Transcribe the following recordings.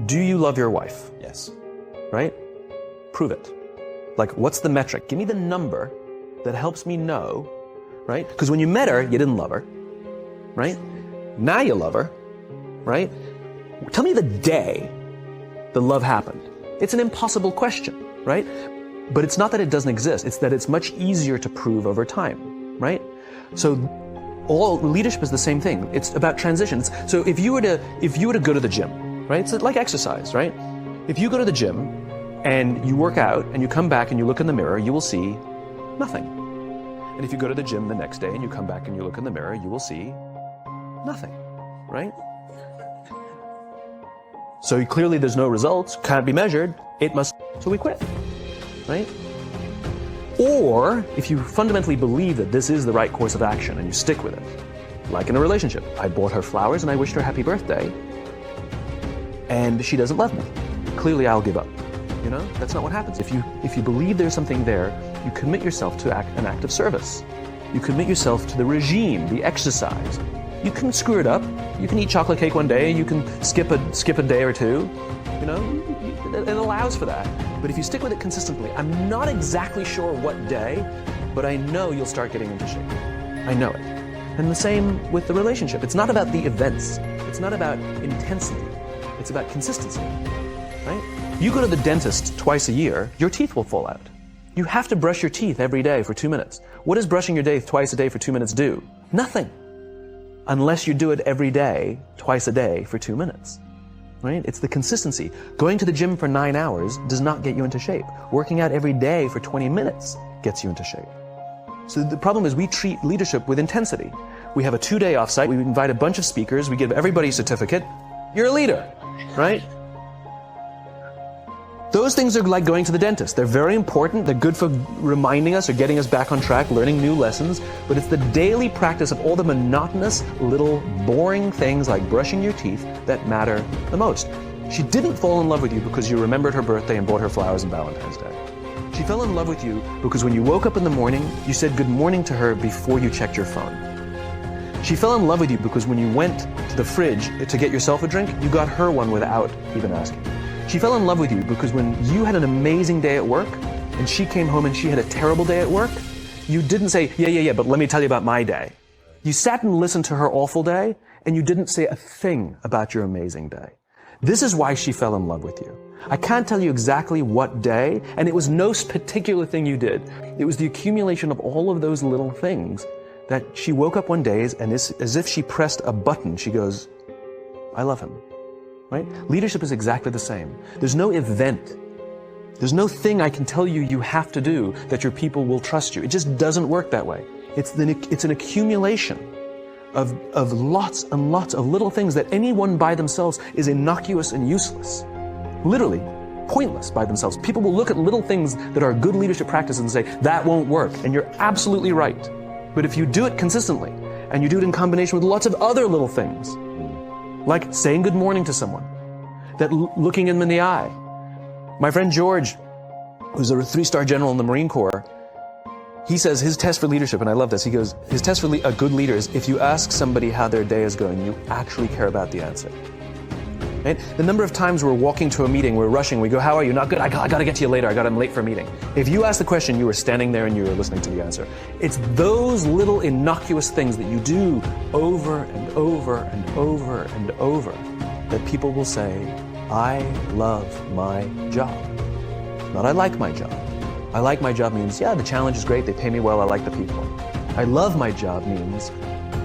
Do you love your wife? Yes. Right? Prove it. Like, what's the metric? Give me the number that helps me know, right? Because when you met her, you didn't love her, right? Now you love her, right? Tell me the day the love happened. It's an impossible question, right? But it's not that it doesn't exist. It's that it's much easier to prove over time, right? So all leadership is the same thing. It's about transitions. So if you were to go to the gym, right? It's like exercise, right? If you go to the gym and you work out and you come back and you look in the mirror, you will see nothing. And if you go to the gym the next day and you come back and you look in the mirror, you will see nothing, right? So clearly there's no results, can't be measured, so we quit, right? Or if you fundamentally believe that this is the right course of action and you stick with it, like in a relationship, I bought her flowers and I wished her happy birthday, and she doesn't love me. Clearly I'll give up. You know, that's not what happens. If you believe there's something there, you commit yourself to an act of service. You commit yourself to the regime, the exercise. You can screw it up. You can eat chocolate cake one day. You can skip a day or two. You know, it allows for that. But if you stick with it consistently, I'm not exactly sure what day, but I know you'll start getting into shape. I know it. And the same with the relationship. It's not about the events. It's not about intensity. It's about consistency, right? You go to the dentist twice a year, your teeth will fall out. You have to brush your teeth every day for 2 minutes. What does brushing your teeth twice a day for 2 minutes do? Nothing. Unless you do it every day, twice a day for 2 minutes, right? It's the consistency. Going to the gym for 9 hours does not get you into shape. Working out every day for 20 minutes gets you into shape. So the problem is we treat leadership with intensity. We have a 2-day offsite, we invite a bunch of speakers, we give everybody a certificate. You're a leader, right? Those things are like going to the dentist. They're very important. They're good for reminding us or getting us back on track, learning new lessons. But it's the daily practice of all the monotonous, little, boring things like brushing your teeth that matter the most. She didn't fall in love with you because you remembered her birthday and bought her flowers on Valentine's Day. She fell in love with you because when you woke up in the morning, you said good morning to her before you checked your phone. She fell in love with you because when you went to the fridge to get yourself a drink, you got her one without even asking. She fell in love with you because when you had an amazing day at work and she came home and she had a terrible day at work, you didn't say, yeah, but let me tell you about my day. You sat and listened to her awful day and you didn't say a thing about your amazing day. This is why she fell in love with you. I can't tell you exactly what day, and it was no particular thing you did. It was the accumulation of all of those little things that she woke up one day and as if she pressed a button, she goes, I love him. Right? Leadership is exactly the same. There's no event. There's no thing I can tell you you have to do that your people will trust you. It just doesn't work that way. It's an accumulation of lots and lots of little things that anyone by themselves is innocuous and useless. Literally, pointless by themselves. People will look at little things that are good leadership practices and say, that won't work. And you're absolutely right. But if you do it consistently, and you do it in combination with lots of other little things, like saying good morning to someone, that looking them in the eye. My friend George, who's a 3-star general in the Marine Corps, he says his test for leadership, and I love this, he goes, his test for a good leader is if you ask somebody how their day is going, you actually care about the answer. Right? The number of times we're walking to a meeting, we're rushing, we go, how are you? Not good, I gotta get to you later, I'm late for a meeting. If you ask the question, you were standing there and you were listening to the answer. It's those little innocuous things that you do over and over and over and over that people will say, I love my job. Not I like my job. I like my job means, yeah, the challenge is great, they pay me well, I like the people. I love my job means,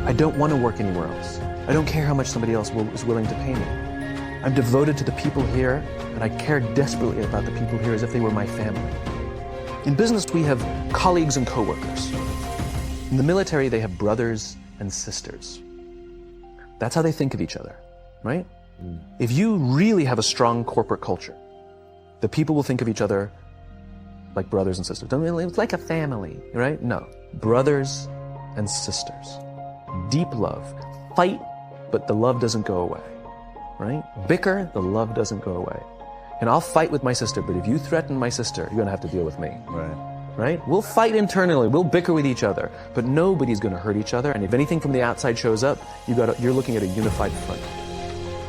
I don't want to work anywhere else. I don't care how much somebody else is willing to pay me. I'm devoted to the people here, and I care desperately about the people here as if they were my family. In business, we have colleagues and coworkers. In the military, they have brothers and sisters. That's how they think of each other, right? If you really have a strong corporate culture, the people will think of each other like brothers and sisters. It's like a family, right? No. Brothers and sisters. Deep love. Fight, but the love doesn't go away. Right? Bicker, the love doesn't go away. And I'll fight with my sister, but if you threaten my sister, you're going to have to deal with me. Right? We'll fight internally, we'll bicker with each other, but nobody's going to hurt each other. And if anything from the outside shows up, you're looking at a unified front.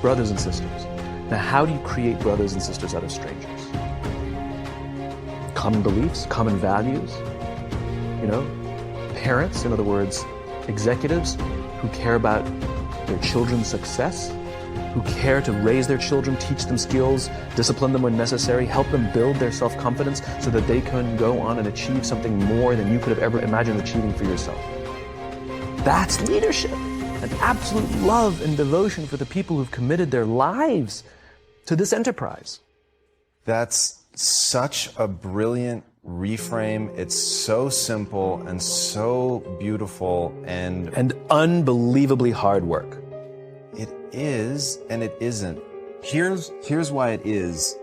Brothers and sisters. Now, how do you create brothers and sisters out of strangers? Common beliefs, common values, parents, in other words, executives who care about their children's success, who care to raise their children, teach them skills, discipline them when necessary, help them build their self-confidence so that they can go on and achieve something more than you could have ever imagined achieving for yourself. That's leadership. An absolute love and devotion for the people who've committed their lives to this enterprise. That's such a brilliant reframe. It's so simple and so beautiful and unbelievably hard work. It is and it isn't. Here's why it is.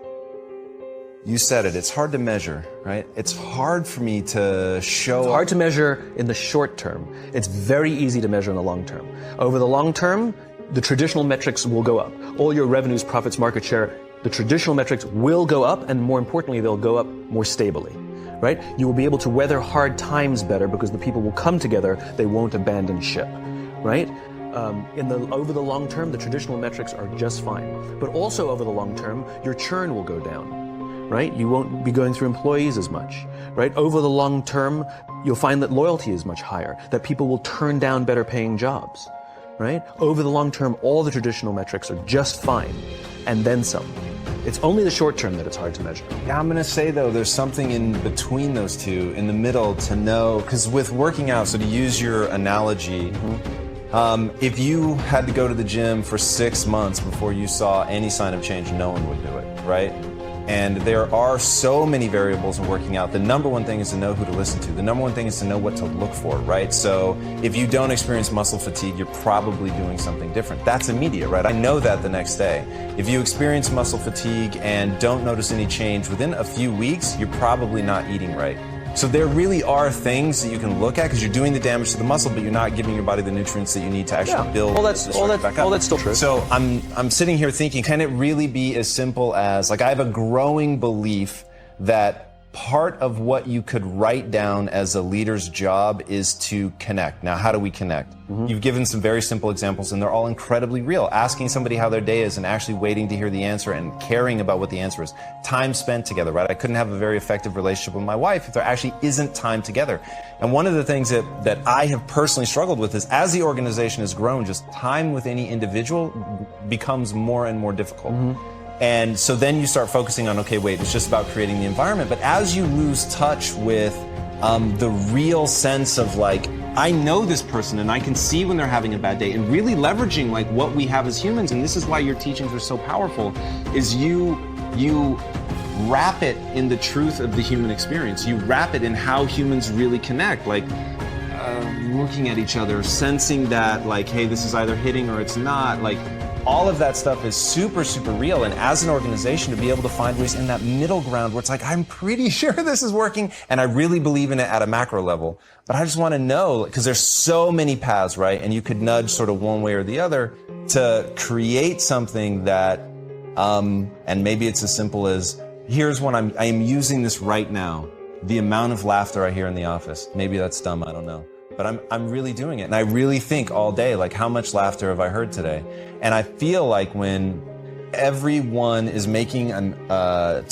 You said it. It's hard to measure, right? It's hard for me to show. It's hard to measure in the short term. It's very easy to measure in the long term. Over the long term, the traditional metrics will go up. All your revenues, profits, market share, the traditional metrics will go up, and more importantly, they'll go up more stably, right? You will be able to weather hard times better because the people will come together. They won't abandon ship, right? Over the long term, the traditional metrics are just fine. But also over the long term, your churn will go down, right? You won't be going through employees as much, right? Over the long term, you'll find that loyalty is much higher, that people will turn down better paying jobs, right? Over the long term, all the traditional metrics are just fine, and then some. It's only the short term that it's hard to measure. Yeah, I'm going to say, though, there's something in between those two, in the middle, to know, because with working out, so to use your analogy, if you had to go to the gym for 6 months before you saw any sign of change, no one would do it, right? And there are so many variables in working out. The number one thing is to know who to listen to. The number one thing is to know what to look for, right? So if you don't experience muscle fatigue, you're probably doing something different. That's immediate, right? I know that the next day. If you experience muscle fatigue and don't notice any change within a few weeks, you're probably not eating right. So there really are things that you can look at because you're doing the damage to the muscle, but you're not giving your body the nutrients that you need to actually build all that's still true. So I'm sitting here thinking, can it really be as simple as, like, I have a growing belief that part of what you could write down as a leader's job is to connect. Now, how do we connect? You've given some very simple examples, and they're all incredibly real. Asking somebody how their day is and actually waiting to hear the answer and caring about what the answer is. Time spent together, right? I couldn't have a very effective relationship with my wife if there actually isn't time together. And one of the things that I have personally struggled with is, as the organization has grown, just time with any individual becomes more and more difficult. And so then you start focusing on, okay, wait, it's just about creating the environment. But as you lose touch with the real sense of, like, I know this person and I can see when they're having a bad day, and really leveraging, like, what we have as humans, and this is why your teachings are so powerful, is you wrap it in the truth of the human experience. You wrap it in how humans really connect, like looking at each other, sensing that, like, hey, this is either hitting or it's not, like, all of that stuff is super, super real. And as an organization, to be able to find ways in that middle ground where it's like, I'm pretty sure this is working, and I really believe in it at a macro level, but I just want to know, because there's so many paths, right? And you could nudge sort of one way or the other to create something that, and maybe it's as simple as, here's one, I am using this right now. The amount of laughter I hear in the office. Maybe that's dumb, I don't know. But I'm really doing it. And I really think all day, like, how much laughter have I heard today? And I feel like when everyone is making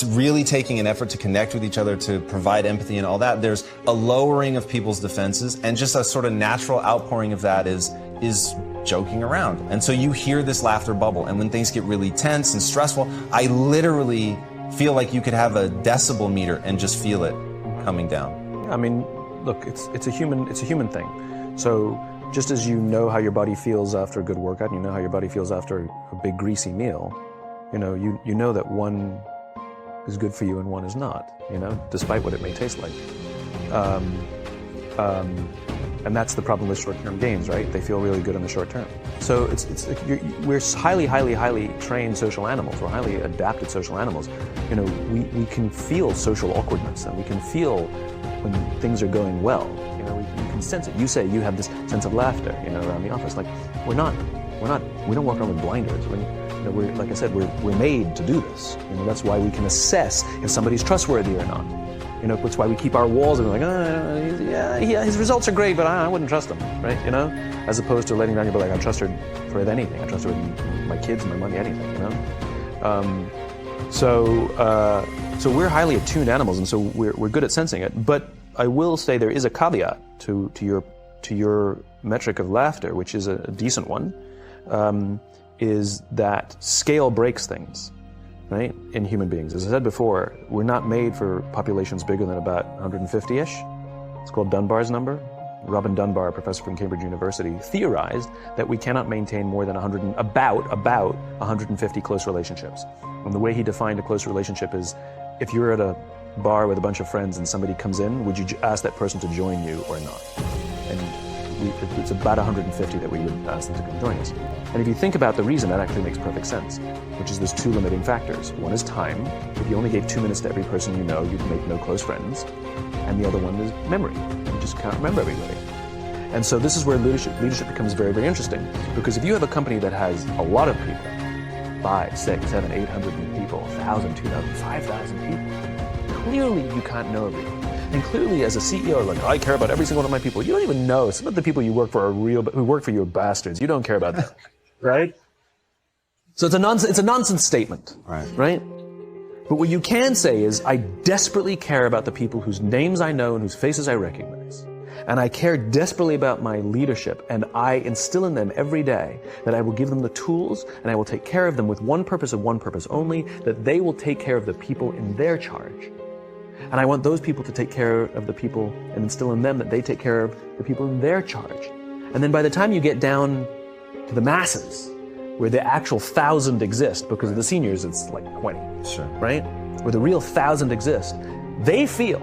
really taking an effort to connect with each other, to provide empathy and all that, there's a lowering of people's defenses, and just a sort of natural outpouring of that is joking around. And so you hear this laughter bubble. And when things get really tense and stressful, I literally feel like you could have a decibel meter and just feel it coming down. I mean, look, it's a human thing. So just as you know how your body feels after a good workout, and you know how your body feels after a big greasy meal, you know that one is good for you and one is not, despite what it may taste like. And that's the problem with short-term gains, right? They feel really good in the short term. So we're highly trained social animals. We're highly adapted social animals. We can feel social awkwardness, and we can feel when things are going well. We can sense it. You say you have this sense of laughter, around the office. Like, we don't walk around with blinders. We're like I said, we're made to do this. That's why we can assess if somebody's trustworthy or not. That's why we keep our walls and we're like, yeah, his results are great, but I wouldn't trust him, right? As opposed to letting down your, like, I trust her for anything. I trust her with my kids, my money, anything, So we're highly attuned animals, and so we're good at sensing it. But I will say there is a caveat to your metric of laughter, which is a decent one, is that scale breaks things, right? In human beings, as I said before, we're not made for populations bigger than about 150-ish. It's called Dunbar's number. Robin Dunbar, a professor from Cambridge University, theorized that we cannot maintain more than about 150 close relationships. And the way he defined a close relationship is, if you're at a bar with a bunch of friends and somebody comes in, would you ask that person to join you or not? And it's about 150 that we would ask them to come join us. And if you think about the reason, that actually makes perfect sense, which is there's two limiting factors. One is time. If you only gave 2 minutes to every person you know, you'd make no close friends. And the other one is memory. You just can't remember everybody. And so this is where leadership becomes very, very interesting. Because if you have a company that has a lot of people, 5, 6, 7, 800 people, 1,000, 2,000, 5,000 people, clearly you can't know everyone. And clearly as a CEO, like, I care about every single one of my people. You don't even know. Some of the people you work for who work for you are bastards. You don't care about them, right? So it's a nonsense statement, right? But what you can say is, I desperately care about the people whose names I know and whose faces I recognize. And I care desperately about my leadership, and I instill in them every day that I will give them the tools and I will take care of them with one purpose and one purpose only, that they will take care of the people in their charge. And I want those people to take care of the people and instill in them that they take care of the people in their charge. And then by the time you get down to the masses, where the actual 1,000 exist, because of the seniors it's like 20, right? Where the real 1,000 exist, they feel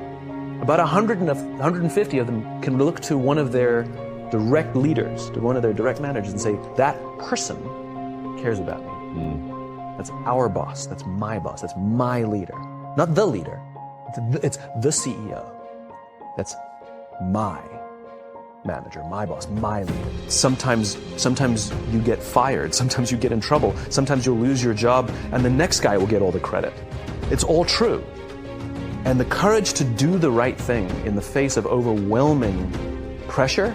about 150 of them can look to one of their direct leaders, to one of their direct managers and say, that person cares about me. That's our boss, that's my leader. Not the leader, it's the CEO. That's my manager, my boss, my leader. Sometimes you get fired, sometimes you get in trouble, sometimes you'll lose your job and the next guy will get all the credit. It's all true. And the courage to do the right thing in the face of overwhelming pressure,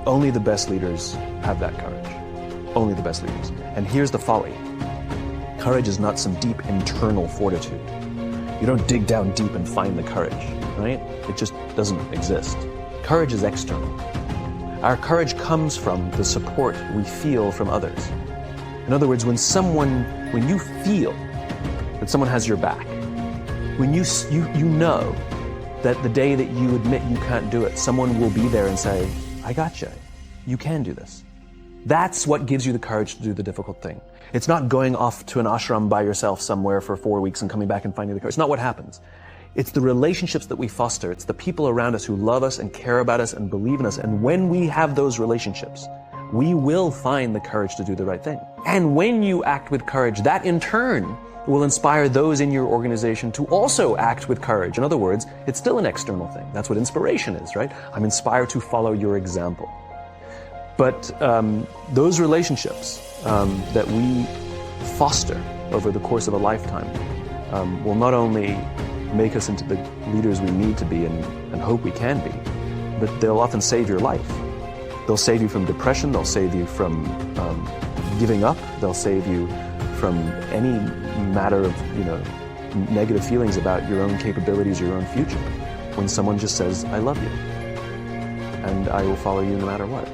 only the best leaders have that courage. Only the best leaders. And here's the folly. Courage is not some deep internal fortitude. You don't dig down deep and find the courage, right? It just doesn't exist. Courage is external. Our courage comes from the support we feel from others. In other words, when you feel that someone has your back, when you know that the day that you admit you can't do it, someone will be there and say, I got you. You can do this. That's what gives you the courage to do the difficult thing. It's not going off to an ashram by yourself somewhere for 4 weeks and coming back and finding the courage. It's not what happens. It's the relationships that we foster. It's the people around us who love us and care about us and believe in us. And when we have those relationships, we will find the courage to do the right thing. And when you act with courage, that in turn will inspire those in your organization to also act with courage. In other words, it's still an external thing. That's what inspiration is, right? I'm inspired to follow your example. But those relationships that we foster over the course of a lifetime will not only make us into the leaders we need to be and hope we can be, but they'll often save your life. They'll save you from depression, they'll save you from giving up, they'll save you from any matter of negative feelings about your own capabilities, your own future. When someone just says, I love you, and I will follow you no matter what.